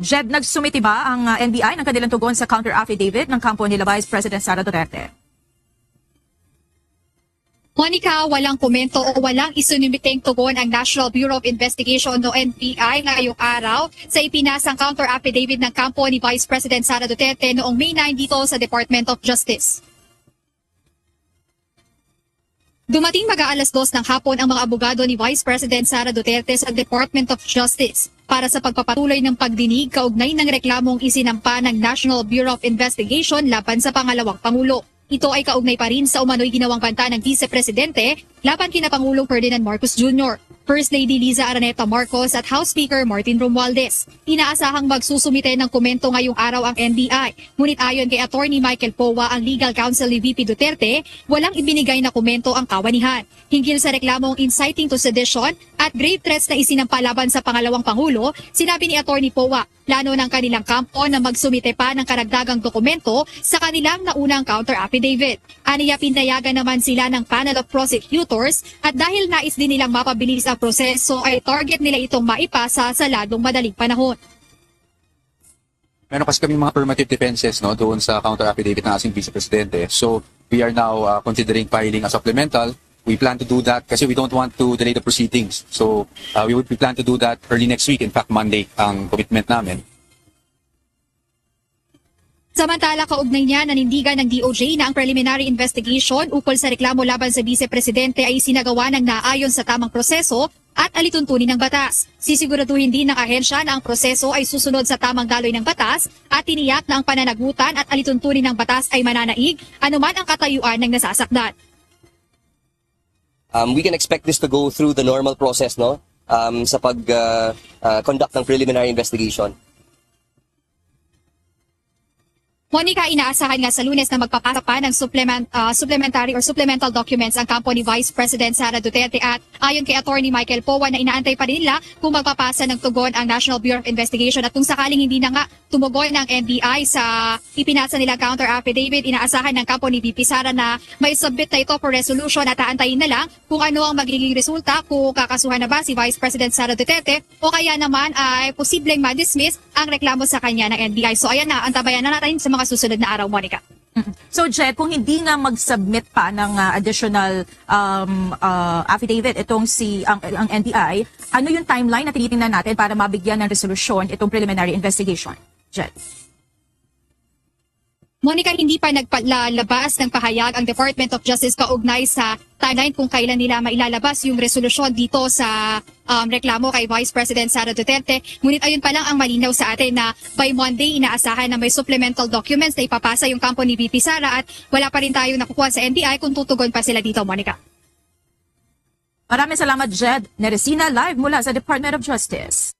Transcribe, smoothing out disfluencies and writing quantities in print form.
Jed, nagsumiti ba ang NBI ng kanilang tugon sa counter affidavit ng kampo nila Vice President Sara Duterte? Monica, walang komento o walang isunumiteng tugon ang National Bureau of Investigation o NBI ngayong araw sa ipinasang counter affidavit ng kampo ni Vice President Sara Duterte noong May 9 dito sa Department of Justice. Dumating mag-aalas 2 ng hapon ang mga abogado ni Vice President Sara Duterte sa Department of Justice para sa pagpapatuloy ng pagdinig kaugnay ng reklamong isinampa ng National Bureau of Investigation laban sa pangalawang Pangulo. Ito ay kaugnay pa rin sa umano'y ginawang banta ng Vice Presidente laban kina Pangulong Ferdinand Marcos Jr., First Lady Liza Araneta Marcos at House Speaker Martin Romualdez. Inaasahang magsusumite ng komento ngayong araw ang NBI. Ngunit ayon kay Attorney Michael Powa, ang legal counsel ni VP Duterte, walang ibinigay na komento ang kawanihan. Hinggil sa reklamong inciting to sedition at grave threats na isinampa laban sa pangalawang Pangulo, sinabi ni Attorney Powa, plano ng kanilang kampo na magsumite pa ng karagdagang dokumento sa kanilang naunang counter affidavit. Aniya pinayagan naman sila ng panel of prosecutors at dahil nais din nilang mapabilis ang proseso ay target nila itong maipasa sa lalong madaling panahon. Meron kasi kami mga affirmative defenses doon sa counter affidavit ng ating Vice Presidente. So we are now considering filing a supplemental. We plan to do that kasi we don't want to delay the proceedings. So we plan to do that early next week. In fact, Monday ang commitment namin. Samantala, kaugnay niya, nanindigan ng DOJ na ang preliminary investigation ukol sa reklamo laban sa Vice Presidente ay sinagawa ng naayon sa tamang proseso at alituntunin ng batas. Sisiguraduhin din ng ahensya na ang proseso ay susunod sa tamang daloy ng batas at tiniyak na ang pananagutan at alituntunin ng batas ay mananaig anuman ang katayuan ng nasasaktan. We can expect this to go through the normal process sa pag-conduct ng preliminary investigation. Monica, inaasahan nga sa Lunes na magpapasa pa ng supplementary or supplemental documents ang kampo ni Vice President Sara Duterte at ayon kay Attorney Michael Powa na inaantay pa rin nila kung magpapasa ng tugon ang National Bureau of Investigation at kung sakaling hindi na nga tumugon ng NBI sa ipinasa nila counter affidavit, inaasahan ng kampo ni VP Sara na may submit na ito for resolution at aantayin na lang kung ano ang magiging resulta, kung kakasuhan na ba si Vice President Sara Duterte o kaya naman ay posibleng ma-dismiss ang reklamo sa kanya ng NBI. So ayan na, antabayan na natin sa mga susunod na araw, Monica. So Jed, kung hindi nga mag-submit pa ng additional affidavit itong ang NBI, ano yung timeline na tinitingnan natin para mabigyan ng resolusyon itong preliminary investigation? Jed. Monica, hindi pa nagpalabas ng pahayag ang Department of Justice kaugnay sa timeline kung kailan nila mailalabas yung resolusyon dito sa reklamo kay Vice President Sara Duterte. Ngunit ayun pa lang ang malinaw sa atin na by Monday inaasahan na may supplemental documents na ipapasa yung kampo ni VP Sara at wala pa rin tayo nakukuha sa NBI kung tutugon pa sila dito, Monica. Maraming salamat, Jed Neresina, live mula sa Department of Justice.